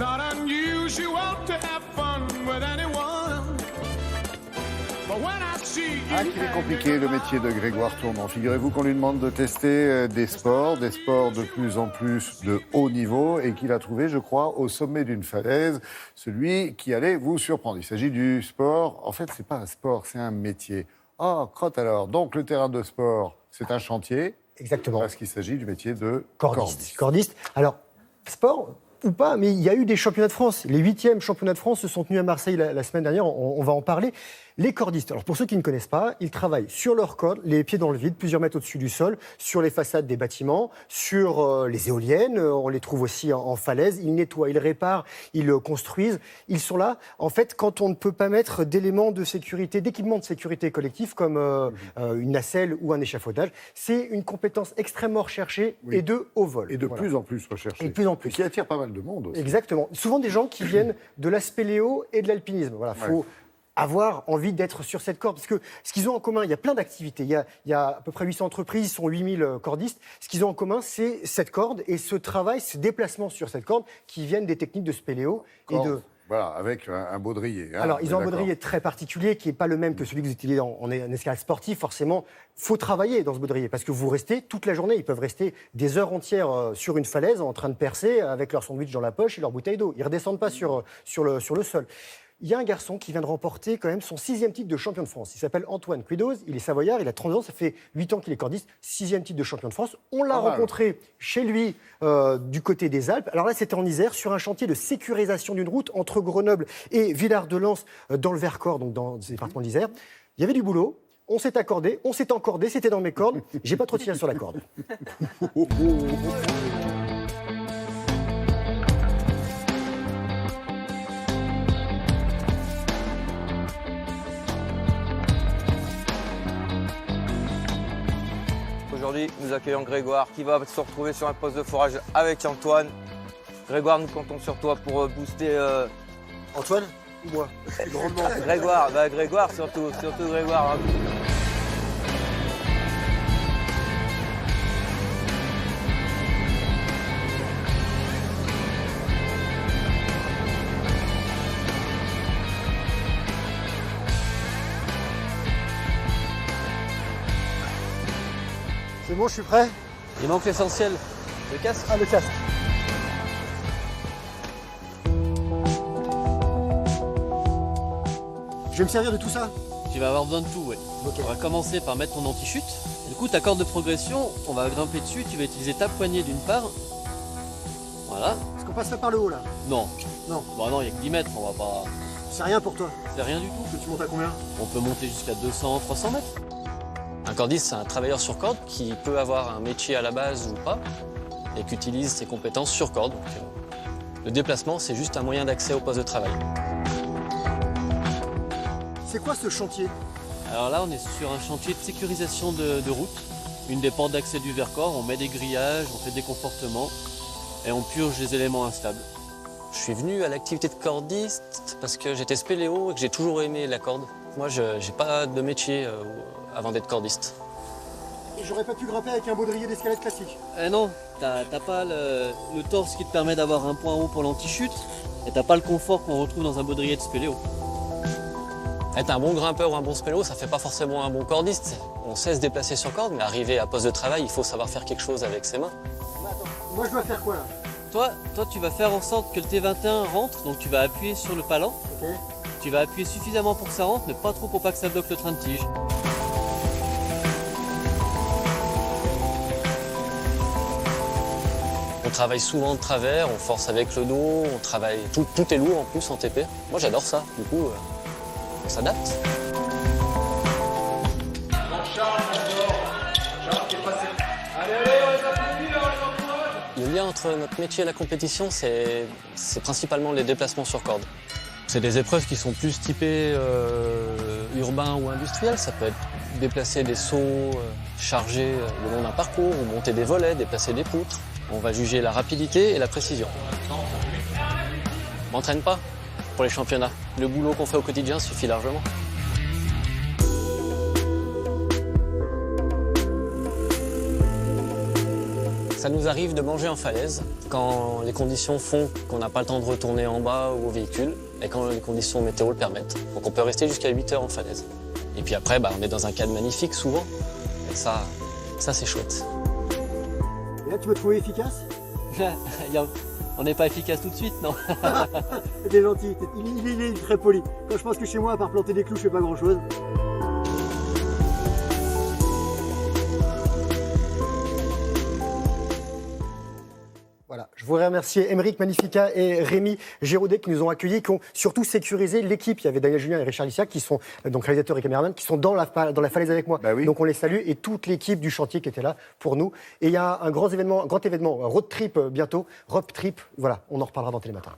not unusual to have fun with anyone. But when I see you Ah, qu'il est compliqué le métier de Grégoire Tournon. Figurez-vous qu'on lui demande de tester des sports de plus en plus de haut niveau et qu'il a trouvé, je crois, au sommet d'une falaise, celui qui allait vous surprendre. Il s'agit du sport. En fait, c'est pas un sport, c'est un métier. Oh, crotte alors. Donc, le terrain de sport, c'est un chantier. Exactement. Parce qu'il s'agit du métier de cordiste. Alors, sport ou pas, mais il y a eu des championnats de France. Les 8e championnats de France se sont tenus à Marseille la semaine dernière. On va en parler. Les cordistes, alors pour ceux qui ne connaissent pas, ils travaillent sur leur corde, les pieds dans le vide, plusieurs mètres au-dessus du sol, sur les façades des bâtiments, sur les éoliennes, on les trouve aussi en falaise. Ils nettoient, ils réparent, ils construisent. Ils sont là, en fait, quand on ne peut pas mettre d'éléments de sécurité, d'équipements de sécurité collectif comme une nacelle ou un échafaudage. C'est une compétence extrêmement recherchée et de haut vol. Et de plus en plus recherchée. Et de plus en plus. Et qui attire pas mal de monde aussi. Exactement. Souvent des gens qui viennent de la spéléo et de l'alpinisme. Voilà, faut avoir envie d'être sur cette corde. Parce que ce qu'ils ont en commun, il y a plein d'activités. Il y a à peu près 800 entreprises, ils sont 8000 cordistes. Ce qu'ils ont en commun, c'est cette corde et ce travail, ce déplacement sur cette corde qui viennent des techniques de spéléo et de... Voilà, avec un baudrier. Alors, ils ont un baudrier très particulier qui n'est pas le même que celui que vous utilisez en escalade sportive. Forcément, il faut travailler dans ce baudrier parce que vous restez toute la journée. Ils peuvent rester des heures entières sur une falaise en train de percer avec leur sandwich dans la poche et leur bouteille d'eau. Ils ne redescendent pas sur le sol. Il y a un garçon qui vient de remporter quand même son 6e titre de champion de France. Il s'appelle Antoine Quidoz, il est savoyard, il a 30 ans, ça fait 8 ans qu'il est cordiste, 6e titre de champion de France. On l'a rencontré chez lui du côté des Alpes. Alors là, c'était en Isère, sur un chantier de sécurisation d'une route entre Grenoble et Villard-de-Lans, dans le Vercors, donc dans le département de l'Isère. Il y avait du boulot, on s'est accordé, on s'est encordé, c'était dans mes cordes. J'ai pas trop tiré sur la corde. Aujourd'hui, nous accueillons Grégoire qui va se retrouver sur un poste de forage avec Antoine. Grégoire, nous comptons sur toi pour booster... Antoine ou moi? Grégoire, surtout Grégoire. C'est bon, je suis prêt? Il manque l'essentiel, le casque. Ah, le casque. Je vais me servir de tout ça? Tu vas avoir besoin de tout, ouais. Okay. On va commencer par mettre ton anti-chute. Du coup, ta corde de progression, on va grimper dessus. Tu vas utiliser ta poignée d'une part. Voilà. Est-ce qu'on passe là par le haut, là? Non. Non. Bon, non, il n'y a que 10 mètres, on va pas... C'est rien pour toi? C'est rien du tout. Tu montes à combien? On peut monter jusqu'à 200, 300 mètres. Un cordiste, c'est un travailleur sur corde qui peut avoir un métier à la base ou pas et qui utilise ses compétences sur corde. Donc, le déplacement, c'est juste un moyen d'accès au poste de travail. C'est quoi ce chantier? Alors là, on est sur un chantier de sécurisation de route. Une des portes d'accès du Vercors, on met des grillages, on fait des confortements et on purge les éléments instables. Je suis venu à l'activité de cordiste parce que j'étais spéléo et que j'ai toujours aimé la corde. Moi, je n'ai pas de métier avant d'être cordiste. Et j'aurais pas pu grimper avec un baudrier d'escalade classique? Non, t'as pas le torse qui te permet d'avoir un point haut pour l'anti-chute et t'as pas le confort qu'on retrouve dans un baudrier de spéléo. Être un bon grimpeur ou un bon spéléo, ça fait pas forcément un bon cordiste. On sait se déplacer sur corde, mais arriver à poste de travail, il faut savoir faire quelque chose avec ses mains. Attends, moi je dois faire quoi là? Toi, tu vas faire en sorte que le T21 rentre, donc tu vas appuyer sur le palan. Ok. Tu vas appuyer suffisamment pour que ça rentre, mais pas trop pour pas que ça bloque le train de tige. On travaille souvent de travers, on force avec le dos, on travaille... Tout est lourd en plus en TP. Moi j'adore ça, du coup, on s'adapte. Le lien entre notre métier et la compétition, c'est principalement les déplacements sur corde. C'est des épreuves qui sont plus typées urbains ou industriels. Ça peut être déplacer des seaux chargés le long d'un parcours, ou monter des volets, déplacer des poutres. On va juger la rapidité et la précision. On m'entraîne pas pour les championnats. Le boulot qu'on fait au quotidien suffit largement. Ça nous arrive de manger en falaise quand les conditions font qu'on n'a pas le temps de retourner en bas ou au véhicule et quand les conditions météo le permettent. Donc on peut rester jusqu'à 8 heures en falaise. Et puis après, on est dans un cadre magnifique souvent. Et ça c'est chouette. Et là, tu me trouves efficace? On n'est pas efficace tout de suite, non? T'es gentil, il est très poli. Quand je pense que chez moi, à part planter des clous, je fais pas grand-chose. Voilà, je voudrais remercier Émeric Magnifica et Rémi Giraudet qui nous ont accueillis, qui ont surtout sécurisé l'équipe. Il y avait Daniel Julien et Richard Lissac qui sont donc réalisateurs et caméramans, qui sont dans la falaise avec moi. Bah oui. Donc on les salue et toute l'équipe du chantier qui était là pour nous. Et il y a un grand événement, road trip bientôt, Road Trip. Voilà, on en reparlera dans Télématin.